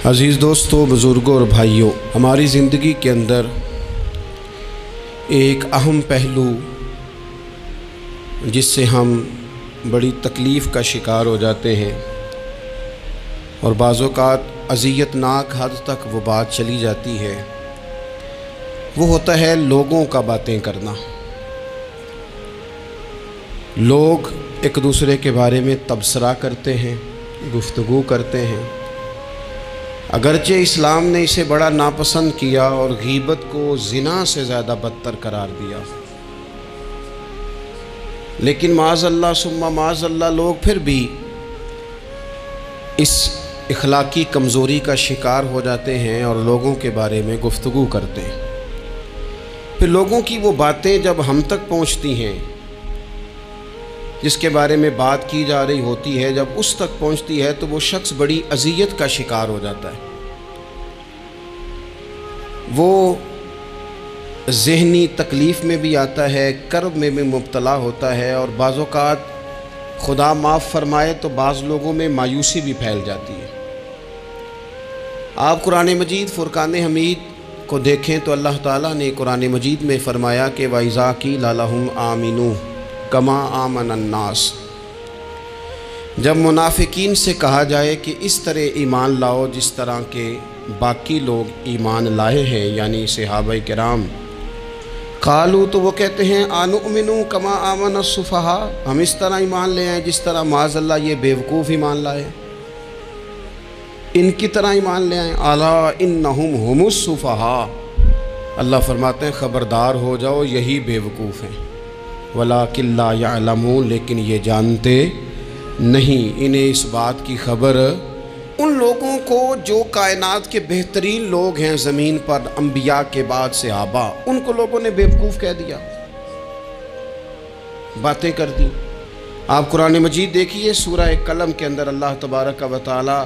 عزیز دوستوں، بزرگوں اور بھائیوں، ہماری زندگی کے اندر ایک اہم پہلو جس سے ہم بڑی تکلیف کا شکار ہو جاتے ہیں اور بعض اوقات اذیت ناک حد تک وہ بات چلی جاتی ہے، وہ ہوتا ہے لوگوں کا باتیں کرنا۔ لوگ ایک دوسرے کے بارے میں تبصرہ کرتے ہیں، گفتگو کرتے ہیں۔ اگرچہ اسلام نے اسے بڑا ناپسند کیا اور غیبت کو زنا سے زیادہ بدتر قرار دیا، لیکن معاذ اللہ ثم معاذ اللہ لوگ پھر بھی اس اخلاقی کمزوری کا شکار ہو جاتے ہیں اور لوگوں کے بارے میں گفتگو کرتے ہیں۔ پھر لوگوں کی وہ باتیں جب ہم تک پہنچتی ہیں، جس کے بارے میں بات کی جا رہی ہوتی ہے، جب اس تک پہنچتی ہے تو وہ شخص بڑی اذیت کا شکار ہو جاتا ہے۔ وہ ذہنی تکلیف میں بھی آتا ہے، کرب میں بھی مبتلا ہوتا ہے، اور بعض اوقات خدا معاف فرمائے تو بعض لوگوں میں مایوسی بھی پھیل جاتی ہے۔ آپ قرآن مجید فرقان حمید کو دیکھیں تو اللہ تعالیٰ نے قرآن مجید میں فرمایا کہ وَإِذَا قِيلَ لَهُمْ آمِنُوا كَمَا آمَنَ النَّاسُ، جب منافقین سے کہا جائے کہ اس طرح ایمان لاؤ جس طرح کے باقی لوگ ایمان لائے ہیں، یعنی صحابہ کرام، قالوا تو وہ کہتے ہیں آنؤمنوا کما آمن السفہاء، ہم اس طرح ایمان لے آئیں جس طرح معاذ اللہ یہ بیوقوف ایمان لائے، ان کی طرح ایمان لے آئیں۔ الا انہم هم السفہاء، اللہ فرماتے ہیں خبردار ہو جاؤ یہی بیوقوف ہیں، ولکن لا یعلمون، لیکن یہ جانتے نہیں، انہیں اس بات کی خبر ان لوگوں کو جو کائنات کے بہترین لوگ ہیں زمین پر، انبیاء کے بعد صحابہ، ان کو لوگوں نے بیوقوف کہہ دیا، باتیں کر دی۔ آپ قرآن مجید دیکھیے سورہ قلم کے اندر اللہ تبارک و تعالی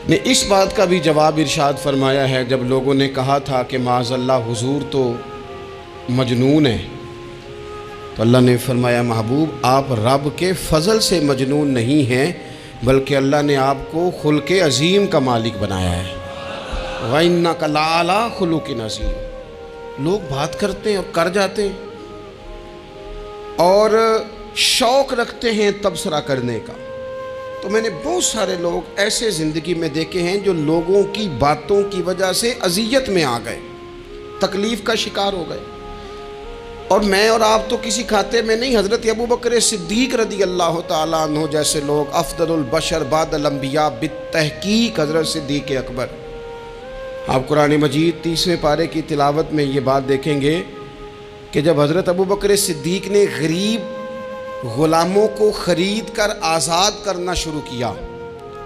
نے اس بات کا بھی جواب ارشاد فرمایا ہے، جب لوگوں نے کہا تھا کہ معاذ اللہ حضور تو مجنون ہے، تو اللہ نے فرمایا محبوب آپ رب کے فضل سے مجنون نہیں ہیں، بلکہ اللہ نے آپ کو خلق عظیم کا مالک بنایا ہے۔ وَإِنَّكَ لَعَلَىٰ خُلُقٍ عَظِيمٍ، لوگ بات کرتے ہیں اور کر جاتے ہیں اور شوق رکھتے ہیں تبصرہ کرنے کا۔ تو میں نے بہت سارے لوگ ایسے زندگی میں دیکھے ہیں جو لوگوں کی باتوں کی وجہ سے اذیت میں آ گئے، تکلیف کا شکار ہو گئے، اور میں اور آپ تو کسی کھاتے میں نہیں۔ حضرت ابوبکر صدیق رضی اللہ تعالیٰ عنہ جیسے لوگ، افضل البشر بعد الانبیاء بالتحقیق حضرت صدیق اکبر، آپ قرآن مجید 30ویں پارے کی تلاوت میں یہ بات دیکھیں گے کہ جب حضرت ابوبکر صدیق نے غریب غلاموں کو خرید کر آزاد کرنا شروع کیا،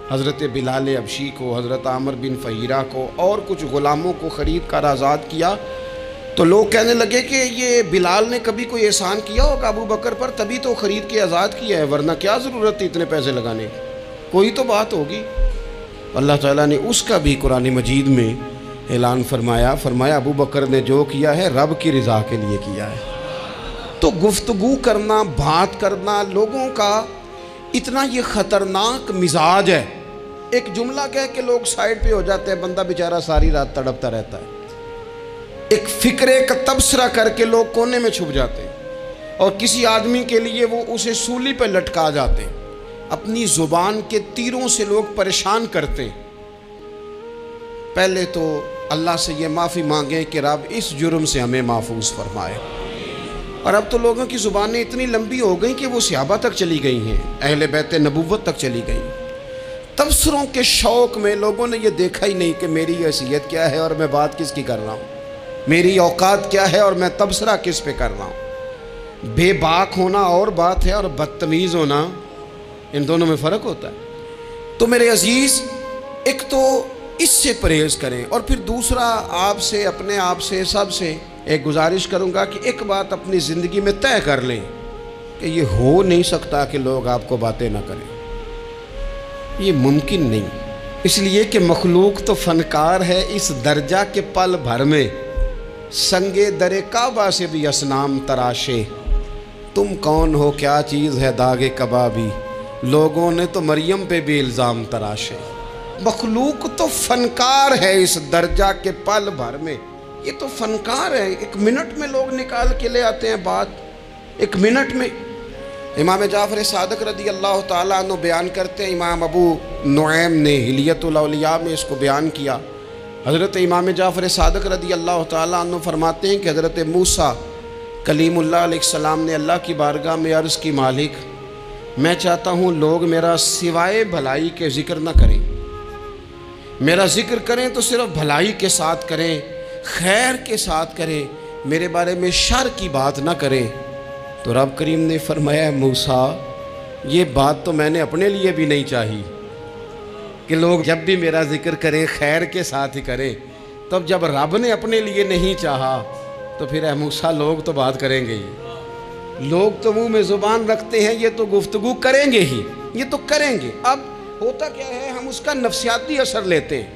حضرت بلال حبشی کو، حضرت عامر بن فہیرہ کو اور کچھ غلاموں کو خرید کر آزاد کیا، تو لوگ کہنے لگے کہ یہ بلال نے کبھی کوئی احسان کیا ہوگا ابو بکر پر، تبھی تو خرید کے آزاد کیا ہے، ورنہ کیا ضرورت تھی اتنے پیسے لگانے کی، کوئی تو بات ہوگی۔ اللہ تعالیٰ نے اس کا بھی قرآن مجید میں اعلان فرمایا ابو بکر نے جو کیا ہے رب کی رضا کے لیے کیا ہے۔ تو گفتگو کرنا، بات کرنا، لوگوں کا اتنا یہ خطرناک مزاج ہے، ایک جملہ کہہ کے لوگ سائیڈ پہ ہو جاتے ہیں، بندہ بیچارہ ساری رات تڑپتا رہتا ہے، ایک فکرے کا تبصرہ کر کے لوگ کونے میں چھپ جاتے ہیں، اور کسی آدمی کے لیے وہ اسے سولی پہ لٹکا جاتے ہیں، اپنی زبان کے تیروں سے لوگ پریشان کرتے ہیں۔ پہلے تو اللہ سے یہ معافی مانگیں کہ رب اس جرم سے ہمیں محفوظ فرمائے۔ اور اب تو لوگوں کی زبانیں اتنی لمبی ہو گئیں کہ وہ صحابہ تک چلی گئی ہیں، اہل بیت نبوت تک چلی گئیں۔ تبصروں کے شوق میں لوگوں نے یہ دیکھا ہی نہیں کہ میری حیثیت کیا ہے اور میں بات کس کی کر رہا ہوں، میری اوقات کیا ہے اور میں تبصرہ کس پہ کر رہا ہوں۔ بے باک ہونا اور بات ہے، اور بدتمیز ہونا، ان دونوں میں فرق ہوتا ہے۔ تو میرے عزیز، ایک تو اس سے پرہیز کریں، اور پھر دوسرا آپ سے، اپنے آپ سے، سب سے ایک گزارش کروں گا کہ ایک بات اپنی زندگی میں طے کر لیں کہ یہ ہو نہیں سکتا کہ لوگ آپ کو باتیں نہ کریں، یہ ممکن نہیں، اس لیے کہ مخلوق تو فنکار ہے اس درجہ کے پل بھر میں سنگے در کعبہ سے بھی اصنام تراشے، تم کون ہو کیا چیز ہے داغ کبابی، لوگوں نے تو مریم پہ بھی الزام تراشے۔ مخلوق تو فنکار ہے اس درجہ کے پل بھر میں، یہ تو فنکار ہے، ایک منٹ میں لوگ نکال کے لے آتے ہیں بات، ایک منٹ میں۔ امام جعفر صادق رضی اللہ تعالیٰ عنہ بیان کرتے ہیں، امام ابو نعیم نے حلیۃ الاولیاء میں اس کو بیان کیا۔ حضرت امام جعفر صادق رضی اللہ تعالیٰ عنہ فرماتے ہیں کہ حضرت موسیٰ کلیم اللہ علیہ السلام نے اللہ کی بارگاہ میں عرض کی، مالک میں چاہتا ہوں لوگ میرا سوائے بھلائی کے ذکر نہ کریں، میرا ذکر کریں تو صرف بھلائی کے ساتھ کریں، خیر کے ساتھ کریں، میرے بارے میں شر کی بات نہ کریں۔ تو رب کریم نے فرمایا، موسیٰ یہ بات تو میں نے اپنے لیے بھی نہیں چاہی کہ لوگ جب بھی میرا ذکر کریں خیر کے ساتھ ہی کریں، تب جب رب نے اپنے لیے نہیں چاہا تو پھر اے موسیٰ لوگ تو بات کریں گے ہی، لوگ تو منہ میں زبان رکھتے ہیں، یہ تو گفتگو کریں گے ہی، یہ تو کریں گے۔ اب ہوتا کیا ہے، ہم اس کا نفسیاتی اثر لیتے ہیں،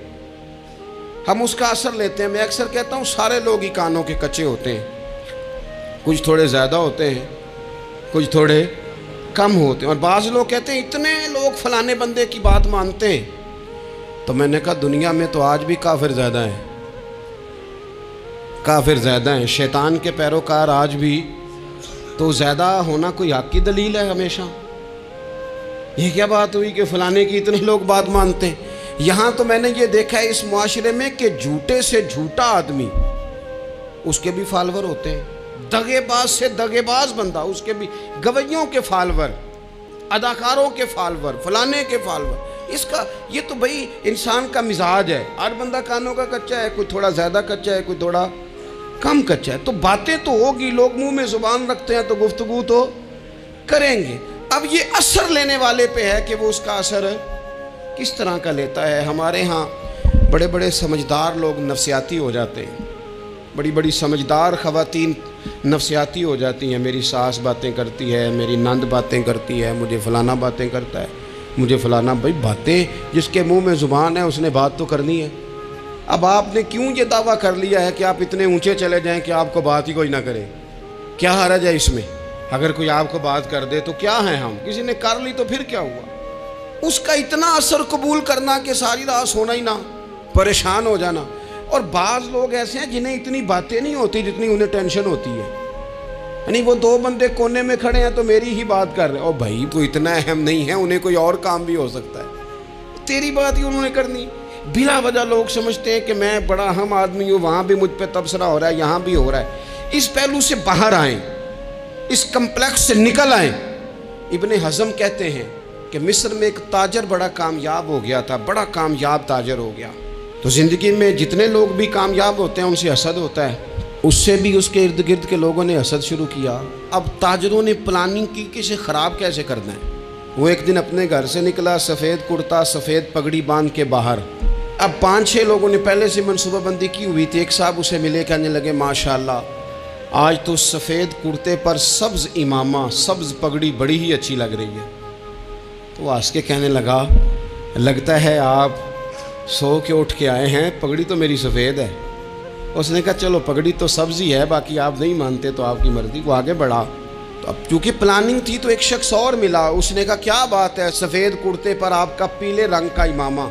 ہم اس کا اثر لیتے ہیں۔ میں اکثر کہتا ہوں سارے لوگ ہی کانوں کے کچے ہوتے ہیں، کچھ تھوڑے زیادہ ہوتے ہیں، کچھ تھوڑے کم ہوتے ہیں، اور بعض لوگ کہتے ہیں اتنے لوگ فلانے بندے کی بات مانتے ہیں۔ تو میں نے کہا دنیا میں تو آج بھی کافر زیادہ ہیں، کافر زیادہ ہیں، شیطان کے پیروکار آج بھی، تو زیادہ ہونا کوئی حق کی دلیل ہے ہمیشہ؟ یہ کیا بات ہوئی کہ فلانے کی اتنے لوگ بات مانتے ہیں؟ یہاں تو میں نے یہ دیکھا ہے اس معاشرے میں کہ جھوٹے سے جھوٹا آدمی، اس کے بھی فالور ہوتے ہیں، دغے باز سے دغے باز بندہ، اس کے بھی گویوں کے فالور، اداکاروں کے فالور، فلانے کے فالور۔ اس کا یہ تو بھئی انسان کا مزاج ہے، ہر بندہ کانوں کا کچا ہے، کوئی تھوڑا زیادہ کچا ہے، کوئی تھوڑا کم کچا ہے، تو باتیں تو ہوگی، لوگ منہ میں زبان رکھتے ہیں تو گفتگو تو کریں گے۔ اب یہ اثر لینے والے پہ ہے کہ وہ اس کا اثر کس طرح کا لیتا ہے۔ ہمارے ہاں بڑے بڑے سمجھدار لوگ نفسیاتی ہو جاتے ہیں، بڑی بڑی سمجھدار خواتین نفسیاتی ہو جاتی ہیں، میری ساس باتیں کرتی ہے، میری نند باتیں کرتی ہے، مجھے فلانا باتیں کرتا ہے، مجھے فلانا۔ بھائی باتیں، جس کے منہ میں زبان ہے اس نے بات تو کرنی ہے۔ اب آپ نے کیوں یہ دعویٰ کر لیا ہے کہ آپ اتنے اونچے چلے جائیں کہ آپ کو بات ہی کوئی نہ کرے؟ کیا حرج ہے اس میں؟ اگر کوئی آپ کو بات کر دے تو کیا ہیں ہم؟ کسی نے کر لی تو پھر کیا ہوا؟ اس کا اتنا اثر قبول کرنا کہ ساری رات سونا ہی نہ، پریشان ہو جانا۔ اور بعض لوگ ایسے ہیں جنہیں اتنی باتیں نہیں ہوتی جتنی انہیں ٹینشن ہوتی ہے، یعنی وہ دو بندے کونے میں کھڑے ہیں تو میری ہی بات کر رہے ہیں، اور بھائی تو اتنا اہم نہیں ہے، انہیں کوئی اور کام بھی ہو سکتا ہے، تیری بات ہی انہوں نے کرنی۔ بلا وجہ لوگ سمجھتے ہیں کہ میں بڑا اہم آدمی ہوں، وہاں بھی مجھ پہ تبصرہ ہو رہا ہے، یہاں بھی ہو رہا ہے۔ اس پہلو سے باہر آئیں، اس کمپلیکس سے نکل آئیں۔ ابن حزم کہتے ہیں کہ مصر میں ایک تاجر بڑا کامیاب ہو گیا تھا، بڑا کامیاب تاجر ہو گیا، تو زندگی میں جتنے لوگ بھی کامیاب ہوتے ہیں ان سے حسد ہوتا ہے، اس سے بھی اس کے ارد گرد کے لوگوں نے حسد شروع کیا۔ اب تاجروں نے پلاننگ کی کہ اسے خراب کیسے کرنا ہے۔ وہ ایک دن اپنے گھر سے نکلا، سفید کرتا سفید پگڑی باندھ کے باہر۔ اب 5-6 لوگوں نے پہلے سے منصوبہ بندی کی ہوئی تھی۔ ایک صاحب اسے ملے، کہنے لگے ماشاءاللہ آج تو سفید کرتے پر سبز امامہ، سبز پگڑی بڑی ہی اچھی لگ رہی ہے۔ تو وہ ہنس کے کہنے لگا، لگتا ہے آپ سو کے اٹھ کے آئے ہیں، پگڑی تو میری سفید ہے۔ اس نے کہا چلو پگڑی تو سبز ہی ہے، باقی آپ نہیں مانتے تو آپ کی مرضی۔ وہ آگے بڑھا، تو اب چونکہ پلاننگ تھی تو ایک شخص اور ملا، اس نے کہا کیا بات ہے، سفید کرتے پر آپ کا پیلے رنگ کا امامہ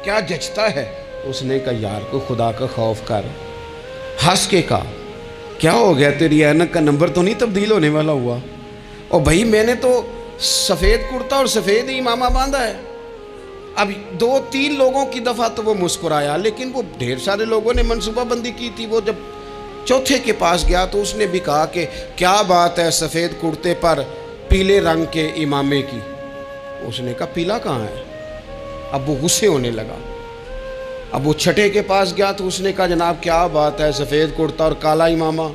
کیا جچتا ہے؟ اس نے کہا یار کو خدا کا خوف کر۔ ہنس کے کہا کیا ہو گیا، تیری اینک کا نمبر تو نہیں تبدیل ہونے والا ہوا؟ اور بھائی میں نے تو سفید کرتا اور سفید ہی امامہ باندھا ہے۔ اب 2-3 لوگوں کی دفعہ تو وہ مسکرایا، لیکن وہ ڈھیر سارے لوگوں نے منصوبہ بندی کی تھی۔ وہ جب چوتھے کے پاس گیا تو اس نے بھی کہا کہ کیا بات ہے سفید کرتے پر پیلے رنگ کے امامے کی؟ اس نے کہا پیلا کہاں ہے؟ اب وہ غصے ہونے لگا۔ اب وہ چھٹے کے پاس گیا تو اس نے کہا جناب کیا بات ہے سفید کرتا اور کالا امامہ؟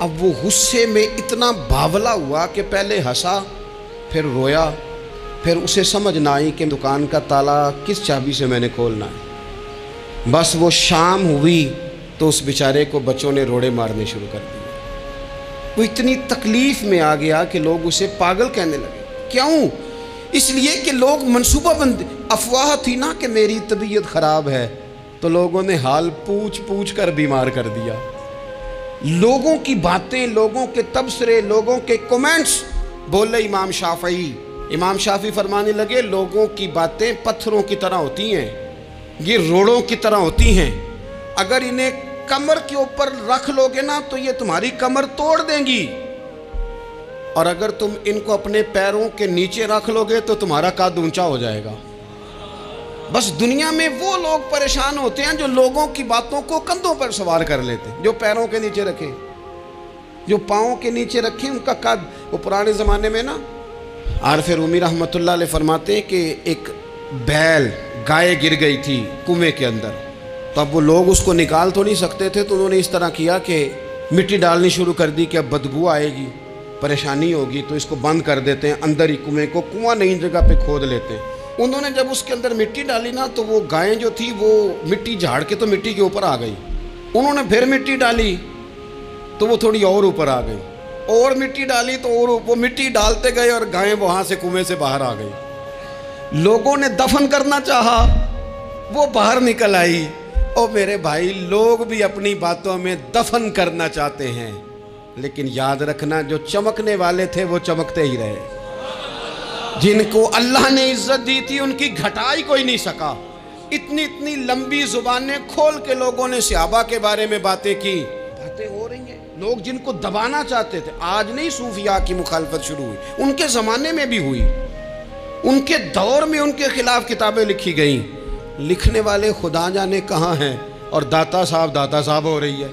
اب وہ غصے میں اتنا باولا ہوا کہ پہلے ہنسا پھر رویا، پھر اسے سمجھ نہ آئی کہ دکان کا تالا کس چابی سے میں نے کھولنا ہے۔ بس وہ شام ہوئی تو اس بیچارے کو بچوں نے روڑے مارنے شروع کر دیے۔ وہ اتنی تکلیف میں آ گیا کہ لوگ اسے پاگل کہنے لگے۔ کیوں؟ اس لیے کہ لوگ منصوبہ بند، افواہ تھی نا کہ میری طبیعت خراب ہے، تو لوگوں نے حال پوچھ پوچھ کر بیمار کر دیا۔ لوگوں کی باتیں، لوگوں کے تبصرے، لوگوں کے کومنٹس، بولے امام شافعی امام شافعی فرمانے لگے لوگوں کی باتیں پتھروں کی طرح ہوتی ہیں، یہ روڑوں کی طرح ہوتی ہیں، اگر انہیں کمر کے اوپر رکھ لو گے نا تو یہ تمہاری کمر توڑ دیں گی، اور اگر تم ان کو اپنے پیروں کے نیچے رکھ لو گے تو تمہارا قد اونچا ہو جائے گا۔ بس دنیا میں وہ لوگ پریشان ہوتے ہیں جو لوگوں کی باتوں کو کندھوں پر سوار کر لیتے ہیں، جو پیروں کے نیچے رکھے، جو پاؤں کے نیچے رکھے ان کا قد۔ وہ پرانے زمانے میں نا عارف رومی رحمۃ اللہ علیہ فرماتے ہیں کہ ایک بیل گائے گر گئی تھی کنویں کے اندر، تو اب وہ لوگ اس کو نکال تو نہیں سکتے تھے، تو انہوں نے اس طرح کیا کہ مٹی ڈالنی شروع کر دی کہ اب بدبو آئے گی، پریشانی ہوگی، تو اس کو بند کر دیتے ہیں، اندر ہی کنویں کو، کنواں نئی جگہ پہ کھود لیتے ہیں۔ انہوں نے جب اس کے اندر مٹی ڈالی نا تو وہ گائیں جو تھی وہ مٹی جھاڑ کے تو مٹی کے اوپر آ گئی، انہوں نے پھر مٹی ڈالی تو وہ تھوڑی اور اوپر آ گئی، اور مٹی ڈالی تو اور وہ مٹی ڈالتے گئے اور گائیں وہاں سے کنویں سے باہر آ گئی۔ لوگوں نے دفن کرنا چاہا، وہ باہر نکل آئی۔ او میرے بھائی، لوگ بھی اپنی باتوں میں دفن کرنا چاہتے ہیں، لیکن یاد رکھنا جو چمکنے والے تھے وہ چمکتے ہی رہے، جن کو اللہ نے عزت دی تھی ان کی گھٹائی کوئی نہیں سکا۔ اتنی اتنی لمبی زبانیں کھول کے لوگوں نے صحابہ کے بارے میں باتیں کی، باتیں ہو رہی ہیں۔ لوگ جن کو دبانا چاہتے تھے، آج نہیں صوفیاء کی مخالفت شروع ہوئی، ان کے زمانے میں بھی ہوئی، ان کے دور میں ان کے خلاف کتابیں لکھی گئیں، لکھنے والے خدا جانے کہاں ہیں، اور داتا صاحب ہو رہی ہے،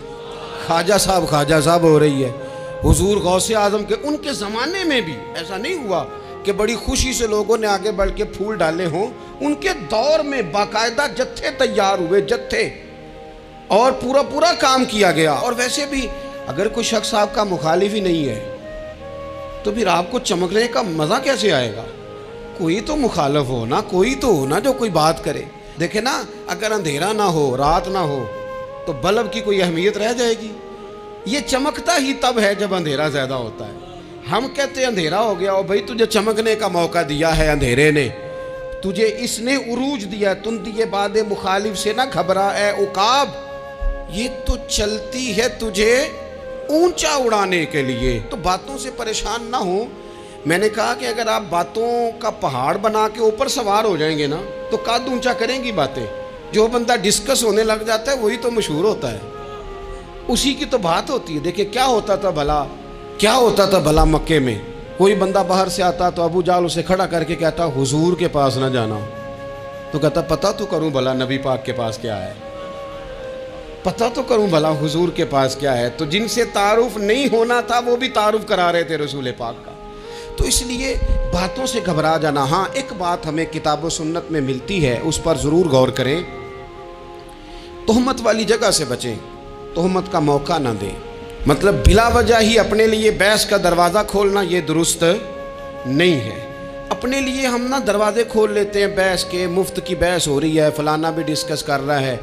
خواجہ صاحب ہو رہی ہے، حضور غوث اعظم کے ان کے زمانے میں بھی ایسا نہیں ہوا کہ بڑی خوشی سے لوگوں نے آگے بڑھ کے پھول ڈالے ہوں، ان کے دور میں باقاعدہ جتھے تیار ہوئے، جتھے، اور پورا کام کیا گیا۔ اور ویسے بھی اگر کوئی شخص آپ کا مخالف ہی نہیں ہے تو پھر آپ کو چمکنے کا مزہ کیسے آئے گا؟ کوئی تو مخالف ہو نا، کوئی تو ہو نا جو کوئی بات کرے۔ دیکھیں نا، اگر اندھیرا نہ ہو، رات نہ ہو تو بلب کی کوئی اہمیت رہ جائے گی؟ یہ چمکتا ہی تب ہے جب اندھیرا زیادہ ہوتا ہے۔ ہم کہتے ہیں اندھیرا ہو گیا، اور بھائی تجھے چمکنے کا موقع دیا ہے اندھیرے نے، تجھے اس نے عروج دیا، تندیے باد مخالف سے نہ گھبرا اے عقاب، یہ تو چلتی ہے تجھے اونچا اڑانے کے لیے، تو باتوں سے پریشان نہ ہو۔ میں نے کہا کہ اگر آپ باتوں کا پہاڑ بنا کے اوپر سوار ہو جائیں گے نا تو قد اونچا کریں گی باتیں۔ جو بندہ ڈسکس ہونے لگ جاتا ہے وہی تو مشہور ہوتا ہے، اسی کی تو بات ہوتی ہے۔ دیکھیں کیا ہوتا تھا بھلا مکے میں، کوئی بندہ باہر سے آتا تو ابو جال اسے کھڑا کر کے کہتا حضور کے پاس نہ جانا، تو کہتا پتہ تو کروں بھلا نبی پاک کے پاس کیا ہے، پتہ تو کروں بھلا حضور کے پاس کیا ہے۔ تو جن سے تعارف نہیں ہونا تھا وہ بھی تعارف کرا رہے تھے رسول پاک کا۔ تو اس لیے باتوں سے گھبرا جانا، ہاں ایک بات ہمیں کتاب و سنت میں ملتی ہے، اس پر ضرور غور کریں، تہمت والی جگہ سے بچیں، تہمت کا موقع نہ دیں۔ مطلب بلا وجہ ہی اپنے لیے بحث کا دروازہ کھولنا یہ درست نہیں ہے۔ اپنے لیے ہم نہ دروازے کھول لیتے ہیں بحث کے، مفت کی بحث ہو رہی ہے، فلانا بھی ڈسکس کر رہا ہے۔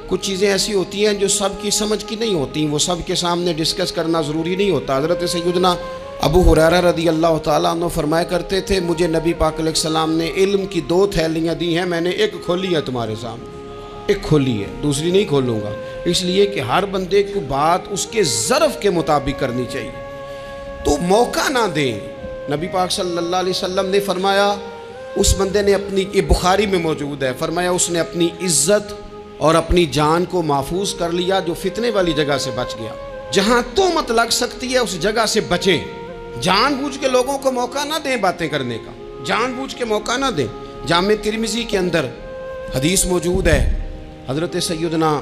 کچھ چیزیں ایسی ہوتی ہیں جو سب کی سمجھ کی نہیں ہوتی، وہ سب کے سامنے ڈسکس کرنا ضروری نہیں ہوتا۔ حضرت سیدنا ابو ہریرہ رضی اللہ تعالیٰ عنہ فرمایا کرتے تھے، مجھے نبی پاک علیہ السلام نے علم کی 2 تھیلیاں دی ہیں، میں نے ایک کھولی ہے تمہارے سامنے، ایک کھولی ہے، دوسری نہیں کھولوں گا، اس لیے کہ ہر بندے کو بات اس کے ظرف کے مطابق کرنی چاہیے۔ تو موقع نہ دیں۔ نبی پاک صلی اللہ علیہ وسلم نے فرمایا، اس بندے نے اپنی، یہ بخاری میں موجود ہے، فرمایا اس نے اپنی عزت اور اپنی جان کو محفوظ کر لیا جو فتنے والی جگہ سے بچ گیا۔ جہاں تہمت لگ سکتی ہے اس جگہ سے بچیں، جان بوجھ کے لوگوں کو موقع نہ دیں باتیں کرنے کا، جان بوجھ کے موقع نہ دیں۔ جامع ترمذی کے اندر حدیث موجود ہے، حضرت سیدنا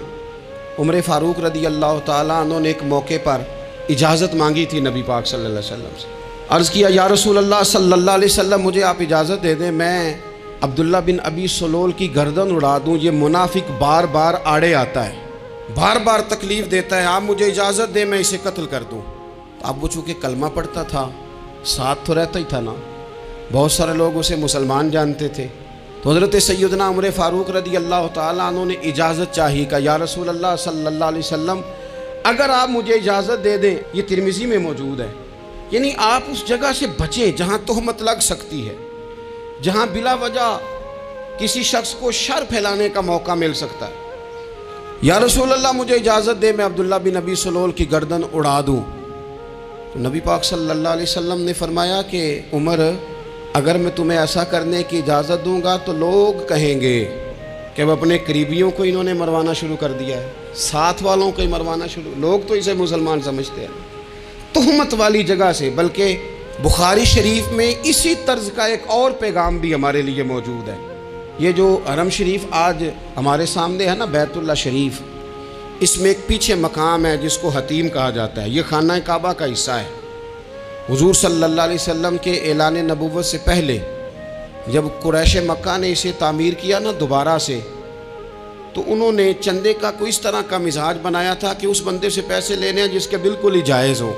عمر فاروق رضی اللہ تعالیٰ عنہ نے ایک موقع پر اجازت مانگی تھی نبی پاک صلی اللہ علیہ وسلم سے، عرض کیا یا رسول اللہ صلی اللہ علیہ وسلم مجھے آپ اجازت دے دیں، میں عبداللہ بن ابی سلول کی گردن اڑا دوں، یہ منافق بار بار آڑے آتا ہے، بار بار تکلیف دیتا ہے، آپ مجھے اجازت دیں میں اسے قتل کر دوں۔ اب وہ چونکہ کلمہ پڑھتا تھا، ساتھ تو رہتا ہی تھا نا، بہت سارے لوگ اسے مسلمان جانتے تھے، تو حضرت سیدنا عمر فاروق رضی اللہ تعالیٰ عنہ نے اجازت چاہی کہ یا رسول اللہ صلی اللہ علیہ وسلم اگر آپ مجھے اجازت دے دیں، یہ ترمذی میں موجود ہے، یعنی آپ اس جگہ سے بچیں جہاں تہمت لگ سکتی ہے، جہاں بلا وجہ کسی شخص کو شر پھیلانے کا موقع مل سکتا ہے۔ یا رسول اللہ مجھے اجازت دے میں عبداللہ بن ابی سلول کی گردن اڑا دوں، تو نبی پاک صلی اللہ علیہ وسلم نے فرمایا کہ عمر اگر میں تمہیں ایسا کرنے کی اجازت دوں گا تو لوگ کہیں گے کہ اب اپنے قریبیوں کو انہوں نے مروانا شروع کر دیا ہے، ساتھ والوں کو ہی مروانا شروع، لوگ تو اسے مسلمان سمجھتے ہیں، تہمت والی جگہ سے۔ بلکہ بخاری شریف میں اسی طرز کا ایک اور پیغام بھی ہمارے لیے موجود ہے۔ یہ جو حرم شریف آج ہمارے سامنے ہے نا، بیت اللہ شریف، اس میں ایک پیچھے مقام ہے جس کو حتیم کہا جاتا ہے، یہ خانہ کعبہ کا حصہ ہے۔ حضور صلی اللہ علیہ وسلم کے اعلان نبوت سے پہلے جب قریش مکہ نے اسے تعمیر کیا نا دوبارہ سے، تو انہوں نے چندے کا کوئی اس طرح کا مزاج بنایا تھا کہ اس بندے سے پیسے لینے ہیں جس کے بالکل ہی جائز ہو۔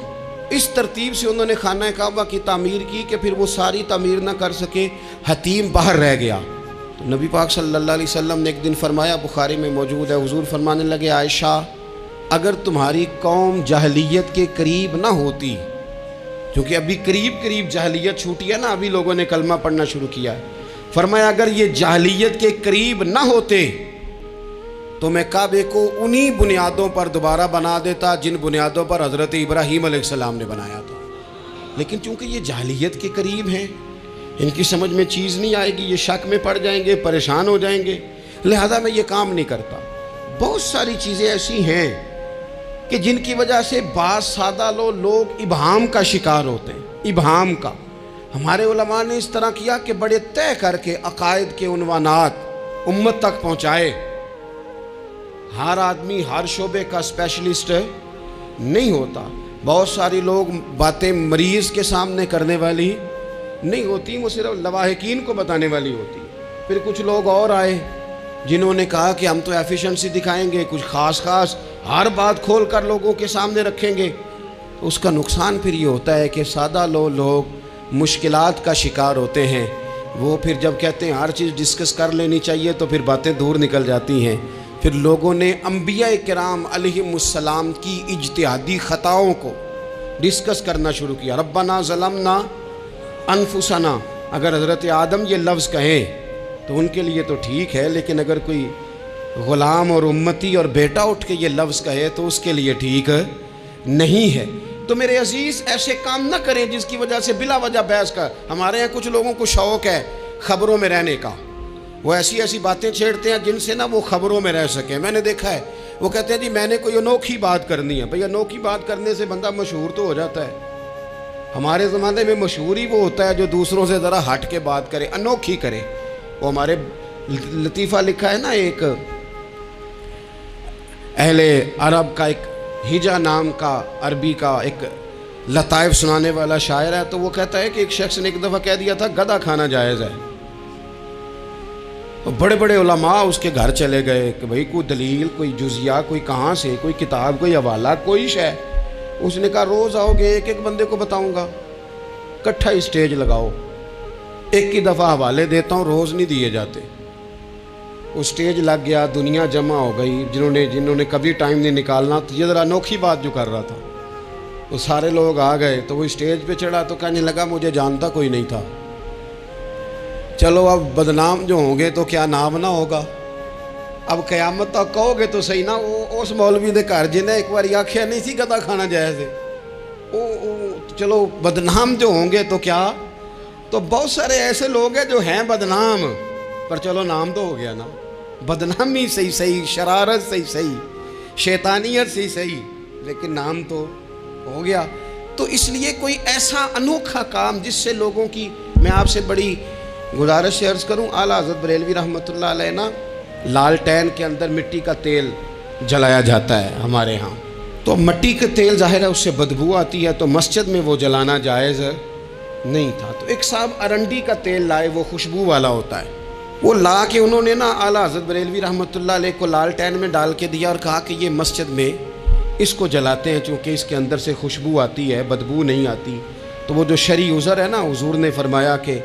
اس ترتیب سے انہوں نے خانہ کعبہ کی تعمیر کی کہ پھر وہ ساری تعمیر نہ کر سکے، حتیم باہر رہ گیا۔ تو نبی پاک صلی اللہ علیہ وسلم نے ایک دن فرمایا، بخاری میں موجود ہے، حضور فرمانے لگے، عائشہ اگر تمہاری قوم جاہلیت کے قریب نہ ہوتی، کیونکہ ابھی قریب جاہلیت چھوٹی ہے نا، ابھی لوگوں نے کلمہ پڑھنا شروع کیا ہے، فرمایا اگر یہ جاہلیت کے قریب نہ ہوتے تو میں کعبے کو انہی بنیادوں پر دوبارہ بنا دیتا جن بنیادوں پر حضرت ابراہیم علیہ السلام نے بنایا تھا۔ لیکن چونکہ یہ جاہلیت کے قریب ہیں، ان کی سمجھ میں چیز نہیں آئے گی، یہ شک میں پڑ جائیں گے، پریشان ہو جائیں گے، لہذا میں یہ کام نہیں کرتا۔ بہت ساری چیزیں ایسی ہیں کہ جن کی وجہ سے بعض سادہ لوگ ابہام کا شکار ہوتے ہیں، ابہام کا۔ ہمارے علماء نے اس طرح کیا کہ بڑے طے کر کے عقائد کے عنوانات امت تک پہنچائے۔ ہر آدمی ہر شعبے کا اسپیشلسٹ نہیں ہوتا، بہت ساری لوگ باتیں مریض کے سامنے کرنے والی نہیں ہوتی، وہ صرف لواحقین کو بتانے والی ہوتی۔ پھر کچھ لوگ اور آئے جنہوں نے کہا کہ ہم تو ایفیشنسی دکھائیں گے، کچھ خاص ہر بات کھول کر لوگوں کے سامنے رکھیں گے۔ تو اس کا نقصان پھر یہ ہوتا ہے کہ سادہ لوگ مشکلات کا شکار ہوتے ہیں، وہ پھر جب کہتے ہیں ہر چیز ڈسکس کر لینی چاہیے تو پھر باتیں دور نکل جاتی ہیں۔ پھر لوگوں نے انبیاء کرام علیہم السلام کی اجتہادی خطاؤں کو ڈسکس کرنا شروع کیا۔ ربنا ظلمنا انفسنا، اگر حضرت آدم یہ لفظ کہیں تو ان کے لیے تو ٹھیک ہے، لیکن اگر کوئی غلام اور امتی اور بیٹا اٹھ کے یہ لفظ کہے تو اس کے لیے ٹھیک نہیں ہے۔ تو میرے عزیز ایسے کام نہ کریں جس کی وجہ سے بلا وجہ بحث کا۔ ہمارے یہاں کچھ لوگوں کو شوق ہے خبروں میں رہنے کا، وہ ایسی باتیں چھیڑتے ہیں جن سے نا وہ خبروں میں رہ سکیں۔ میں نے دیکھا ہے وہ کہتے ہیں جی میں نے کوئی انوکھی بات کرنی ہے۔ بھئی انوکھی بات کرنے سے بندہ مشہور تو ہو جاتا ہے۔ ہمارے زمانے میں مشہور ہی وہ ہوتا ہے جو دوسروں سے ذرا ہٹ کے بات کرے، انوکھی کرے۔ وہ ہمارے لطیفہ لکھا ہے نا، ایک اہل عرب کا ایک ہجا نام کا عربی کا ایک لطائف سنانے والا شاعر ہے، تو وہ کہتا ہے کہ ایک شخص نے ایک دفعہ کہہ دیا تھا گدھا کھانا جائز ہے۔ تو بڑے بڑے علماء اس کے گھر چلے گئے کہ بھئی کوئی دلیل، کوئی جزیہ، کوئی کہاں سے، کوئی کتاب، کوئی حوالہ، کوئی شے۔ اس نے کہا روز آؤ گے ایک بندے کو بتاؤں گا، کٹھا ہی اسٹیج لگاؤ، ایک ہی دفعہ حوالے دیتا ہوں، روز نہیں دیے جاتے۔ وہ اسٹیج لگ گیا، دنیا جمع ہو گئی، جنہوں نے کبھی ٹائم نہیں نکالنا، تو یہ ذرا انوکھی بات جو کر رہا تھا، وہ سارے لوگ آ گئے۔ تو وہ اسٹیج پہ چڑھا تو کہنے لگا مجھے جانتا کوئی نہیں تھا، چلو اب بدنام جو ہوں گے تو کیا نام نہ ہوگا، اب قیامت تک کہو گے تو صحیح نا۔ اس مولوی دے گھر جنہیں ایک بار آکھیا نہیں سی گدھا کھانا جائز ہے، چلو بدنام جو ہوں گے تو کیا۔ تو بہت سارے ایسے لوگ ہیں جو ہیں بدنام، پر چلو نام تو ہو گیا نا، بدنامی صحیح، شرارت صحیح، شیطانیت صحیح، لیکن نام تو ہو گیا۔ تو اس لیے کوئی ایسا انوکھا کام جس سے لوگوں کی، میں آپ سے بڑی گزارش سے عرض کروں، اعلیٰ حضرت بریلوی رحمۃ اللہ علیہ نا لالٹین کے اندر مٹی کا تیل جلایا جاتا ہے ہمارے ہاں، تو مٹی کا تیل ظاہر ہے اس سے بدبو آتی ہے، تو مسجد میں وہ جلانا جائز نہیں تھا۔ تو ایک صاحب ارنڈی کا تیل لائے، وہ خوشبو والا ہوتا ہے، وہ لا کے انہوں نے نا اعلیٰ حضرت بریلوی رحمۃ اللہ علیہ کو لالٹین میں ڈال کے دیا اور کہا کہ یہ مسجد میں اس کو جلاتے ہیں چونکہ اس کے اندر سے خوشبو آتی ہے، بدبو نہیں آتی۔ تو وہ جو شرعی عذر ہے نا، حضور نے فرمایا کہ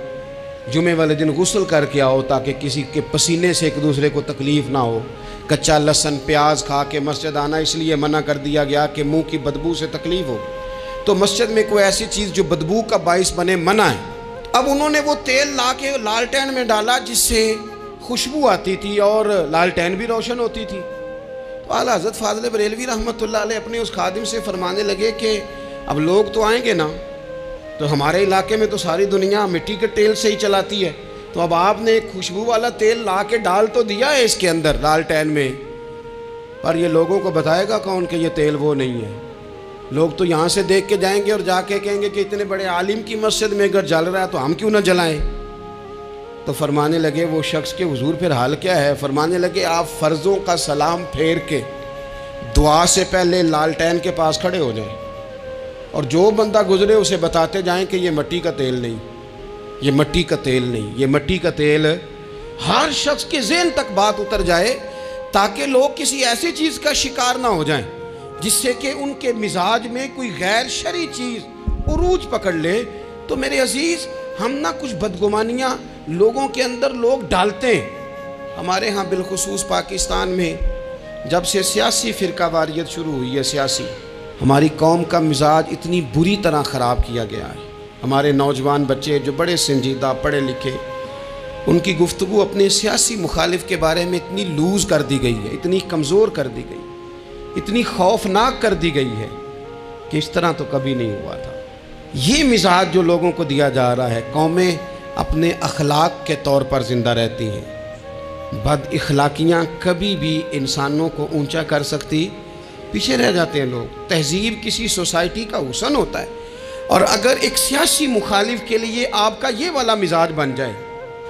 جمعے والے دن غسل کر کے آؤ تاکہ کسی کے پسینے سے ایک دوسرے کو تکلیف نہ ہو۔ کچا لہسن پیاز کھا کے مسجد آنا اس لیے منع کر دیا گیا کہ منہ کی بدبو سے تکلیف ہو، تو مسجد میں کوئی ایسی چیز جو بدبو کا باعث بنے منع ہے۔ اب انہوں نے وہ تیل لا کے لالٹین میں ڈالا جس سے خوشبو آتی تھی اور لالٹین بھی روشن ہوتی تھی۔ تو اعلیٰ حضرت فاضل بریلوی رحمۃ اللہ علیہ اپنے اس خادم سے فرمانے لگے کہ اب لوگ تو آئیں گے نا، تو تو ہمارے علاقے میں تو ساری دنیا مٹی کے تیل سے ہی چلاتی ہے، تو اب آپ نے ایک خوشبو والا تیل لا کے ڈال تو دیا ہے اس کے اندر لالٹین میں، پر یہ لوگوں کو بتائے گا کون کہ یہ تیل وہ نہیں ہے؟ لوگ تو یہاں سے دیکھ کے جائیں گے اور جا کے کہیں گے کہ اتنے بڑے عالم کی مسجد میں اگر جل رہا ہے تو ہم کیوں نہ جلائیں؟ تو فرمانے لگے وہ شخص کے حضور پھر حال کیا ہے؟ فرمانے لگے آپ فرضوں کا سلام پھیر کے دعا سے پہلے لالٹین کے پاس کھڑے ہو جائیں، اور جو بندہ گزرے اسے بتاتے جائیں کہ یہ مٹی کا تیل نہیں، یہ مٹی کا تیل نہیں، یہ مٹی کا تیل۔ ہر شخص کے ذہن تک بات اتر جائے تاکہ لوگ کسی ایسی چیز کا شکار نہ ہو جائیں جس سے کہ ان کے مزاج میں کوئی غیر شرعی چیز عروج پکڑ لے۔ تو میرے عزیز، ہم نہ کچھ بدگمانیاں لوگوں کے اندر لوگ ڈالتے ہیں۔ ہمارے ہاں بالخصوص پاکستان میں جب سے سیاسی فرقہ واریت شروع ہوئی ہے، سیاسی، ہماری قوم کا مزاج اتنی بری طرح خراب کیا گیا ہے۔ ہمارے نوجوان بچے جو بڑے سنجیدہ پڑھے لکھے، ان کی گفتگو اپنے سیاسی مخالف کے بارے میں اتنی لوز کر دی گئی ہے، اتنی کمزور کر دی گئی، اتنی خوفناک کر دی گئی ہے کہ اس طرح تو کبھی نہیں ہوا تھا۔ یہ مزاج جو لوگوں کو دیا جا رہا ہے، قومیں اپنے اخلاق کے طور پر زندہ رہتی ہیں۔ بد اخلاقیاں کبھی بھی انسانوں کو اونچا کر سکتی، پیچھے رہ جاتے ہیں لوگ۔ تہذیب کسی سوسائٹی کا حسن ہوتا ہے، اور اگر ایک سیاسی مخالف کے لیے آپ کا یہ والا مزاج بن جائے،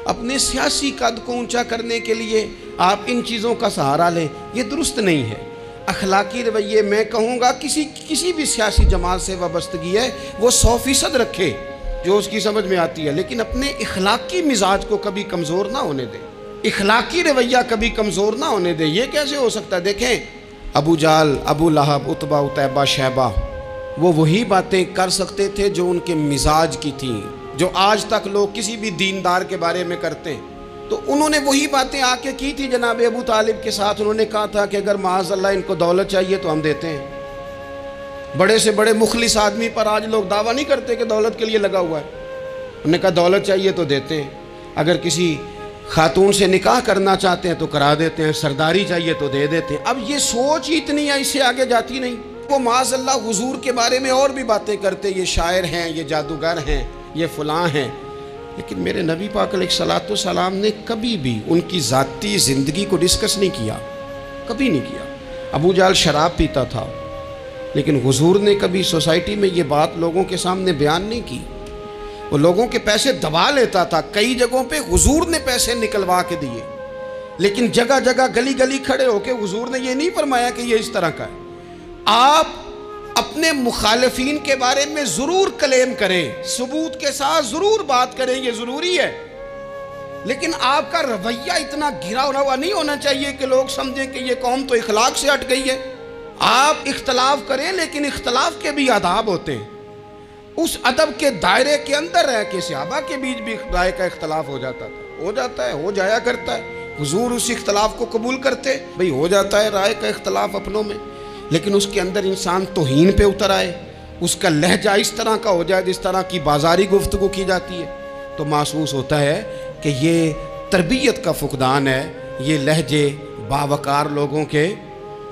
اپنے سیاسی قد کو اونچا کرنے کے لیے آپ ان چیزوں کا سہارا لیں، یہ درست نہیں ہے۔ اخلاقی رویے میں کہوں گا کسی بھی سیاسی جماعت سے وابستگی ہے وہ 100% رکھے جو اس کی سمجھ میں آتی ہے، لیکن اپنے اخلاقی مزاج کو کبھی کمزور نہ ہونے دے، اخلاقی رویہ کبھی کمزور نہ ہونے دے۔ یہ کیسے ہو سکتا ہے؟ دیکھیں، ابو جہل، ابو لہب، عتبہ، عتیبہ، شیبہ، وہ وہی باتیں کر سکتے تھے جو ان کے مزاج کی تھیں، جو آج تک لوگ کسی بھی دیندار کے بارے میں کرتے ہیں۔ تو انہوں نے وہی باتیں آ کے کی تھی جناب ابو طالب کے ساتھ۔ انہوں نے کہا تھا کہ اگر معاذ اللہ ان کو دولت چاہیے تو ہم دیتے ہیں۔ بڑے سے بڑے مخلص آدمی پر آج لوگ دعویٰ نہیں کرتے کہ دولت کے لیے لگا ہوا ہے۔ انہوں نے کہا دولت چاہیے تو دیتے ہیں، اگر کسی خاتون سے نکاح کرنا چاہتے ہیں تو کرا دیتے ہیں، سرداری چاہیے تو دے دیتے ہیں۔ اب یہ سوچ ہی اتنی ہے، اس سے آگے جاتی نہیں۔ وہ معاذ اللہ حضور کے بارے میں اور بھی باتیں کرتے، یہ شاعر ہیں، یہ جادوگر ہیں، یہ فلاں ہیں، لیکن میرے نبی پاک علیہ الصلوۃ والسلام نے کبھی بھی ان کی ذاتی زندگی کو ڈسکس نہیں کیا، کبھی نہیں کیا۔ ابو جہل شراب پیتا تھا، لیکن حضور نے کبھی سوسائٹی میں یہ بات لوگوں کے سامنے بیان نہیں کی۔ وہ لوگوں کے پیسے دبا لیتا تھا، کئی جگہوں پہ حضور نے پیسے نکلوا کے دیے، لیکن جگہ جگہ گلی گلی کھڑے ہو کے حضور نے یہ نہیں فرمایا کہ یہ اس طرح کا ہے۔ آپ اپنے مخالفین کے بارے میں ضرور کلیم کریں، ثبوت کے ساتھ ضرور بات کریں، یہ ضروری ہے، لیکن آپ کا رویہ اتنا گھرا ہوا نہیں ہونا چاہیے کہ لوگ سمجھیں کہ یہ قوم تو اخلاق سے ہٹ گئی ہے۔ آپ اختلاف کریں، لیکن اختلاف کے بھی آداب ہوتے ہیں۔ اس ادب کے دائرے کے اندر رہ کے صحابہ کے بیچ بھی رائے کا اختلاف ہو جاتا تھا، ہو جاتا ہے، ہو جایا کرتا ہے۔ حضور اس اختلاف کو قبول کرتے، بھئی ہو جاتا ہے رائے کا اختلاف اپنوں میں، لیکن اس کے اندر انسان توہین پہ اتر آئے، اس کا لہجہ اس طرح کا ہو جائے جس طرح کی بازاری گفتگو کی جاتی ہے، تو محسوس ہوتا ہے کہ یہ تربیت کا فقدان ہے۔ یہ لہجے باوقار لوگوں کے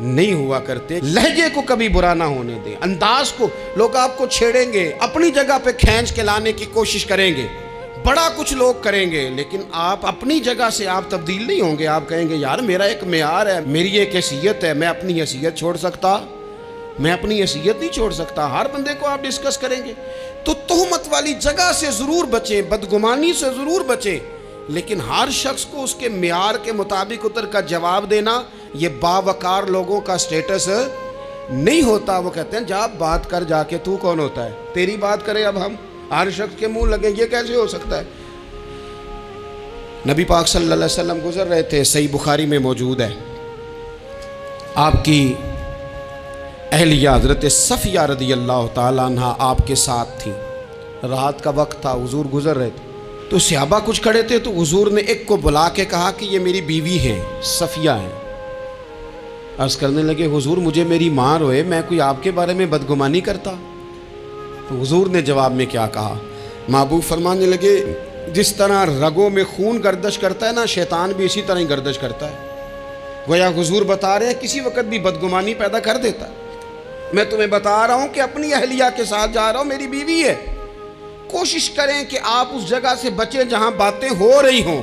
نہیں ہوا کرتے۔ لہجے کو کبھی برا نہ ہونے دیں، انداز کو۔ لوگ آپ کو چھیڑیں گے، اپنی جگہ پہ کھینچ کے لانے کی کوشش کریں گے، بڑا کچھ لوگ کریں گے، لیکن آپ اپنی جگہ سے آپ تبدیل نہیں ہوں گے۔ آپ کہیں گے یار میرا ایک معیار ہے، میری ایک حیثیت ہے، میں اپنی حیثیت چھوڑ سکتا؟ میں اپنی حیثیت نہیں چھوڑ سکتا۔ ہر بندے کو آپ ڈسکس کریں گے۔ تو تہمت والی جگہ سے ضرور بچیں، بدگمانی سے ضرور بچیں، لیکن ہر شخص کو اس کے معیار کے مطابق اتر کا جواب دینا یہ باوقار لوگوں کا سٹیٹس نہیں ہوتا۔ وہ کہتے ہیں جا بات کر، جا کے تو کون ہوتا ہے تیری بات کرے، اب ہم ہر شخص کے منہ لگیں، یہ کیسے ہو سکتا ہے؟ نبی پاک صلی اللہ علیہ وسلم گزر رہے تھے، صحیح بخاری میں موجود ہے، آپ کی اہلیہ حضرت صفیہ رضی اللہ تعالیٰ عنہ آپ کے ساتھ تھی۔ رات کا وقت تھا، حضور گزر رہے تھے، تو صحابہ کچھ کھڑے تھے، تو حضور نے ایک کو بلا کے کہا کہ یہ میری بیوی ہیں، صفیہ ہیں۔ عرض کرنے لگے حضور مجھے میری ماں روئے، میں کوئی آپ کے بارے میں بدگمانی کرتا؟ تو حضور نے جواب میں کیا کہا؟ محبوب فرمانے لگے جس طرح رگوں میں خون گردش کرتا ہے نا، شیطان بھی اسی طرح ہی گردش کرتا ہے۔ گویا حضور بتا رہے ہیں کسی وقت بھی بدگمانی پیدا کر دیتا ہے۔ میں تمہیں بتا رہا ہوں کہ اپنی اہلیہ کے ساتھ جا رہا ہوں، میری بیوی ہے، کوشش کریں کہ آپ اس جگہ سے بچیں جہاں باتیں ہو رہی ہوں۔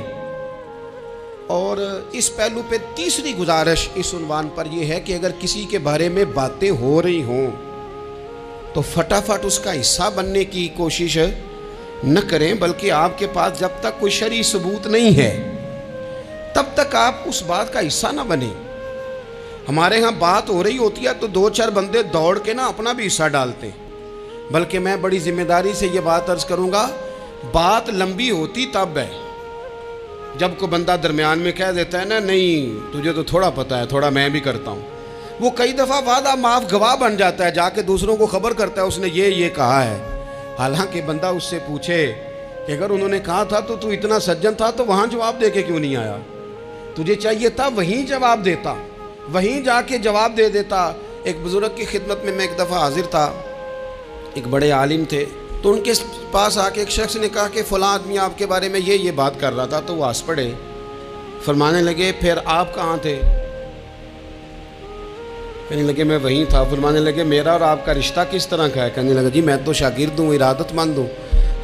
اور اس پہلو پہ تیسری گزارش اس عنوان پر یہ ہے کہ اگر کسی کے بارے میں باتیں ہو رہی ہوں تو فٹافٹ اس کا حصہ بننے کی کوشش نہ کریں، بلکہ آپ کے پاس جب تک کوئی شرعی ثبوت نہیں ہے تب تک آپ اس بات کا حصہ نہ بنیں۔ ہمارے ہاں بات ہو رہی ہوتی ہے تو 2-4 بندے دوڑ کے نا اپنا بھی حصہ ڈالتے ہیں، بلکہ میں بڑی ذمہ داری سے یہ بات عرض کروں گا، بات لمبی ہوتی تب ہے جب کوئی بندہ درمیان میں کہہ دیتا ہے نا نہیں تجھے تو تھوڑا پتہ ہے، تھوڑا میں بھی کرتا ہوں۔ وہ کئی دفعہ وعدہ معاف گواہ بن جاتا ہے، جا کے دوسروں کو خبر کرتا ہے اس نے یہ کہا ہے، حالانکہ بندہ اس سے پوچھے کہ اگر انہوں نے کہا تھا تو اتنا سجن تھا تو وہاں جواب دے کے کیوں نہیں آیا؟ تجھے چاہیے تھا وہیں جواب دیتا، وہیں جا کے جواب دے دیتا۔ ایک بزرگ کی خدمت میں ایک دفعہ حاضر تھا، ایک بڑے عالم تھے، تو ان کے پاس آ کے ایک شخص نے کہا کہ فلاں آدمی آپ کے بارے میں یہ بات کر رہا تھا، تو وہ ہنس پڑے، فرمانے لگے پھر آپ کہاں تھے؟ کہنے لگے میں وہیں تھا۔ فرمانے لگے میرا اور آپ کا رشتہ کس طرح کا ہے؟ کہنے لگا جی میں تو شاگرد ہوں، ارادت مند ہوں۔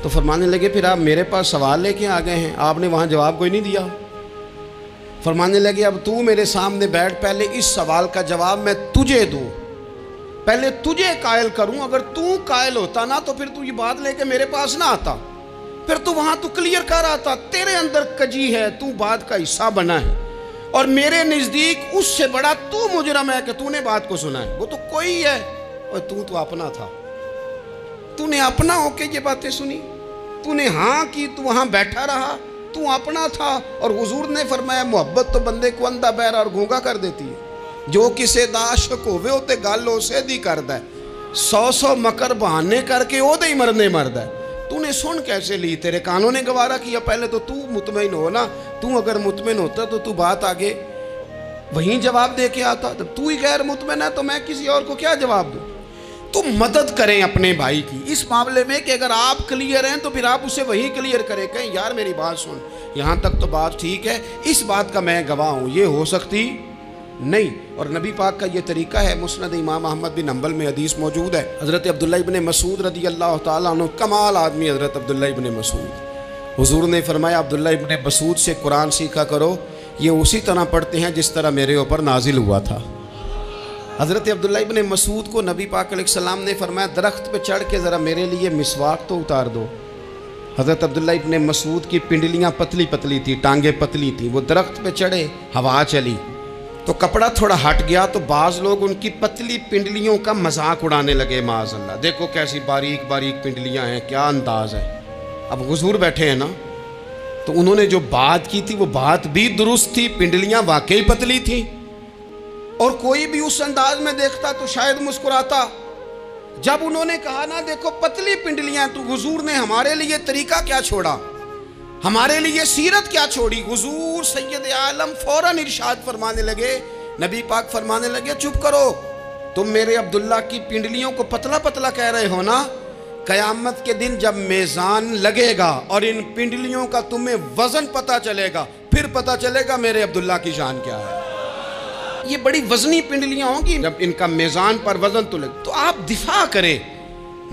تو فرمانے لگے پھر آپ میرے پاس سوال لے کے آ گئے ہیں، آپ نے وہاں جواب کوئی نہیں دیا۔ فرمانے لگے اب تو میرے سامنے بیٹھ، پہلے اس سوال کا جواب میں تجھے دوں، پہلے تجھے قائل کروں۔ اگر تو قائل ہوتا نا تو پھر تو یہ بات لے کے میرے پاس نہ آتا، پھر تو وہاں تو کلیئر کر آتا تیرے اندر کجی ہے، تو بات کا حصہ بنا ہے، اور میرے نزدیک اس سے بڑا تو مجرم ہے کہ تو نے بات کو سنا ہے، وہ تو کوئی ہے، اور تو اپنا تھا، تو نے اپنا ہو کے یہ باتیں سنی، تو نے ہاں کی، تو وہاں بیٹھا رہا، تو اپنا تھا۔ اور حضور نے فرمایا محبت تو بندے کو اندھا بہرا اور گونگا کر دیتی ہے، جو کسے دا عاشق ہوئے ہوتے گل اسے دی کردا ہے، 100 مکر بہانے کر کے او دے ہی مرنے مرد ہے۔ تو نے سن کیسے لی؟ تیرے کانوں نے گوارا کیا؟ پہلے تو مطمئن ہو نا، تو اگر مطمئن ہوتا تو بات آگے وہیں جواب دے کے آتا، جب تو ہی غیر مطمئن ہے تو میں کسی اور کو کیا جواب دوں؟ تو مدد کریں اپنے بھائی کی اس معاملے میں کہ اگر آپ کلیئر ہیں تو پھر آپ اسے وہی کلیئر کریں، کہیں یار میری بات سن، یہاں تک تو بات ٹھیک ہے، اس بات کا میں گواہ ہوں، یہ ہو سکتی نہیں۔ اور نبی پاک کا یہ طریقہ ہے، مسند امام احمد بن حنبل میں حدیث موجود ہے، حضرت عبداللہ ابن مسعود رضی اللہ تعالیٰ عنہ، کمال آدمی حضرت عبداللہ ابن مسعود، حضور نے فرمایا عبداللہ ابن مسعود سے قرآن سیکھا کرو، یہ اسی طرح پڑھتے ہیں جس طرح میرے اوپر نازل ہوا تھا۔ حضرت عبداللہ ابن مسعود کو نبی پاک علیہ السلام نے فرمایا درخت پہ چڑھ کے ذرا میرے لیے مسواک تو اتار دو۔ حضرت عبداللہ ابن مسعود کی پنڈلیاں پتلی پتلی تھی، ٹانگیں پتلی تھی، وہ درخت پہ چڑھے، ہوا چلی تو کپڑا تھوڑا ہٹ گیا تو بعض لوگ ان کی پتلی پنڈلیوں کا مذاق اڑانے لگے، معاذ اللہ، دیکھو کیسی باریک باریک پنڈلیاں ہیں، کیا انداز ہے۔ اب حضور بیٹھے ہیں نا، تو انہوں نے جو بات کی تھی وہ بات بھی درست تھی، پنڈلیاں واقعی پتلی تھیں، اور کوئی بھی اس انداز میں دیکھتا تو شاید مسکراتا۔ جب انہوں نے کہا نا دیکھو پتلی پنڈلیاں، تو حضور نے ہمارے لیے طریقہ کیا چھوڑا، ہمارے لیے سیرت کیا چھوڑی؟ حضور سید عالم فوراً ارشاد فرمانے لگے، نبی پاک فرمانے لگے چپ کرو، تم میرے عبداللہ کی پنڈلیوں کو پتلا پتلا کہہ رہے ہو نا، قیامت کے دن جب میزان لگے گا اور ان پنڈلیوں کا تمہیں وزن پتہ چلے گا، پھر پتہ چلے گا میرے عبداللہ کی شان کیا ہے۔ یہ بڑی وزنی پنڈلیاں ہوں گی، جب ان کا میزان پر وزن تو لگے تو آپ دفاع کریں۔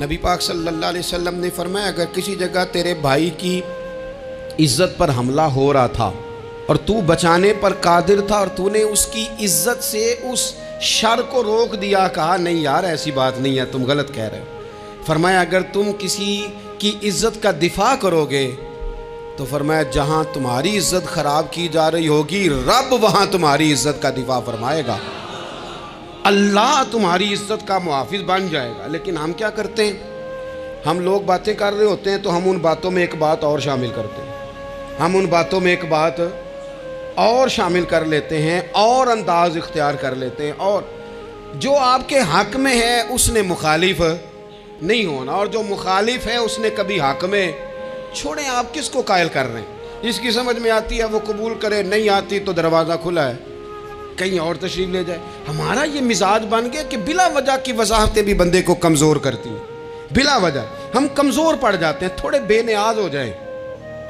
نبی پاک صلی اللہ علیہ وسلم نے فرمایا اگر کسی جگہ تیرے بھائی کی عزت پر حملہ ہو رہا تھا اور تو بچانے پر قادر تھا اور تو نے اس کی عزت سے اس شر کو روک دیا، کہا نہیں یار ایسی بات نہیں ہے، تم غلط کہہ رہے ہو، فرمایا اگر تم کسی کی عزت کا دفاع کرو گے تو فرمایا جہاں تمہاری عزت خراب کی جا رہی ہوگی رب وہاں تمہاری عزت کا دفاع فرمائے گا، اللہ تمہاری عزت کا محافظ بن جائے گا۔ لیکن ہم کیا کرتے ہیں، ہم لوگ باتیں کر رہے ہوتے ہیں تو ہم ان باتوں میں ایک بات اور شامل کرتے ہیں، ہم ان باتوں میں ایک بات اور شامل کر لیتے ہیں اور انداز اختیار کر لیتے ہیں، اور جو آپ کے حق میں ہے اس نے مخالف نہیں ہونا، اور جو مخالف ہے اس نے کبھی حق میں چھوڑیں۔ آپ کس کو قائل کر رہے ہیں؟ جس کی سمجھ میں آتی ہے وہ قبول کرے، نہیں آتی تو دروازہ کھلا ہے، کہیں اور تشریف لے جائے۔ ہمارا یہ مزاج بن گیا کہ بلا وجہ کی وضاحتیں بھی بندے کو کمزور کرتی ہیں، بلا وجہ ہم کمزور پڑ جاتے ہیں، تھوڑے بے نیاز ہو جائیں،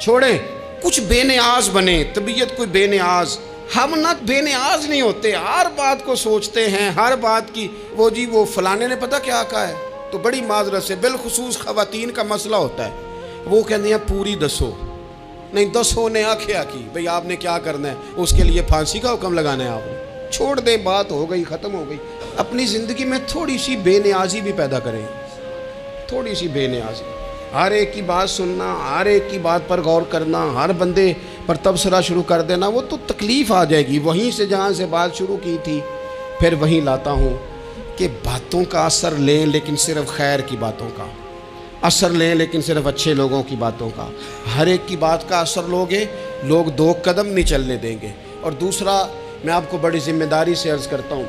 چھوڑیں کچھ بے نیاز بنے، طبیعت کوئی بے نیاز، ہم نہ بے نیاز نہیں ہوتے، ہر بات کو سوچتے ہیں، ہر بات کی وہ فلانے نے پتہ کیا کہا ہے، تو بڑی معذرت سے بالخصوص خواتین کا مسئلہ ہوتا ہے، وہ کہتے ہیں پوری دسو، نہیں دسو نے آکھیا کی بھئی آپ نے کیا کرنا ہے، اس کے لیے پھانسی کا حکم لگانا ہے آپ نے، چھوڑ دیں، بات ہو گئی، ختم ہو گئی۔ اپنی زندگی میں تھوڑی سی بے نیازی بھی پیدا کریں، تھوڑی سی بے نیازی، ہر ایک کی بات سننا، ہر ایک کی بات پر غور کرنا، ہر بندے پر تبصرہ شروع کر دینا، وہ تو تکلیف آ جائے گی۔ وہیں سے جہاں سے بات شروع کی تھی پھر وہیں لاتا ہوں کہ باتوں کا اثر لیں لیکن صرف خیر کی باتوں کا اثر لیں، لیکن صرف اچھے لوگوں کی باتوں کا۔ ہر ایک کی بات کا اثر لوگے، لوگ دو قدم نہیں چلنے دیں گے۔ اور دوسرا، میں آپ کو بڑی ذمہ داری سے عرض کرتا ہوں،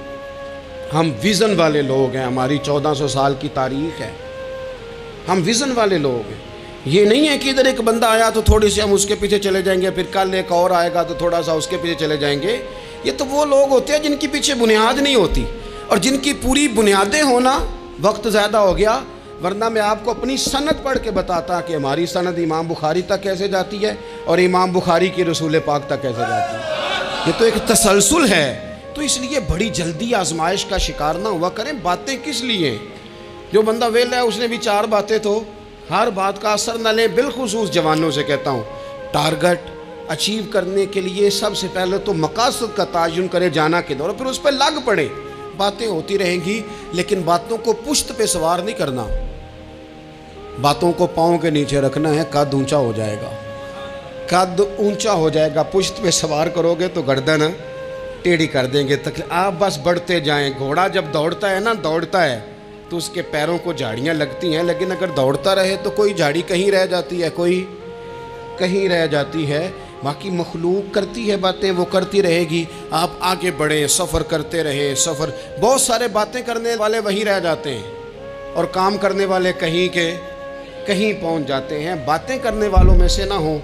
ہم ویژن والے لوگ ہیں، ہماری 1400 سال کی تاریخ ہے، ہم ویژن والے لوگ ہیں۔ یہ نہیں ہے کہ ادھر ایک بندہ آیا تو تھوڑی سی ہم اس کے پیچھے چلے جائیں گے، پھر کل ایک اور آئے گا تو تھوڑا سا اس کے پیچھے چلے جائیں گے۔ یہ تو وہ لوگ ہوتے ہیں جن کی پیچھے بنیاد نہیں ہوتی، اور جن کی پوری بنیادیں ہونا وقت زیادہ ہو گیا، ورنہ میں آپ کو اپنی سند پڑھ کے بتاتا کہ ہماری سند امام بخاری تک کیسے جاتی ہے اور امام بخاری کی رسول پاک تک کیسے جاتی ہے۔ یہ تو ایک تسلسل ہے۔ تو اس لیے بڑی جلدی آزمائش کا شکار نہ ہوا کریں۔ باتیں کس لیے؟ جو بندہ ویلا ہے اس نے بھی 4 باتیں، تو ہر بات کا اثر نہ لیں۔ بالخصوص جوانوں سے کہتا ہوں، ٹارگٹ اچیو کرنے کے لیے سب سے پہلے تو مقاصد کا تعین کرے، جانا کدھر، اور پھر اس پہ لگ پڑے۔ باتیں ہوتی رہیں گی لیکن باتوں کو پشت پہ سوار نہیں کرنا، باتوں کو پاؤں کے نیچے رکھنا ہے، قد اونچا ہو جائے گا، قد اونچا ہو جائے گا۔ پشت پہ سوار کرو گے تو گردن ٹیڑھی کر دیں گے۔ آپ بس بڑھتے جائیں۔ گھوڑا جب دوڑتا ہے نا، دوڑتا ہے تو اس کے پیروں کو جھاڑیاں لگتی ہیں، لیکن اگر دوڑتا رہے تو کوئی جھاڑی کہیں رہ جاتی ہے، کوئی کہیں رہ جاتی ہے۔ باقی مخلوق کرتی ہے باتیں، وہ کرتی رہے گی۔ آپ آگے بڑھیں، سفر کرتے رہیں۔ سفر، بہت سارے باتیں کرنے والے وہیں رہ جاتے ہیں اور کام کرنے والے کہیں کے کہیں پہنچ جاتے ہیں۔ باتیں کرنے والوں میں سے نہ ہوں،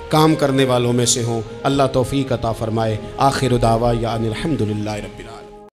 کام کرنے والوں میں سے ہوں۔ اللہ توفیق عطا فرمائے۔ آخر دعوانا الحمدللہ رب العالمین۔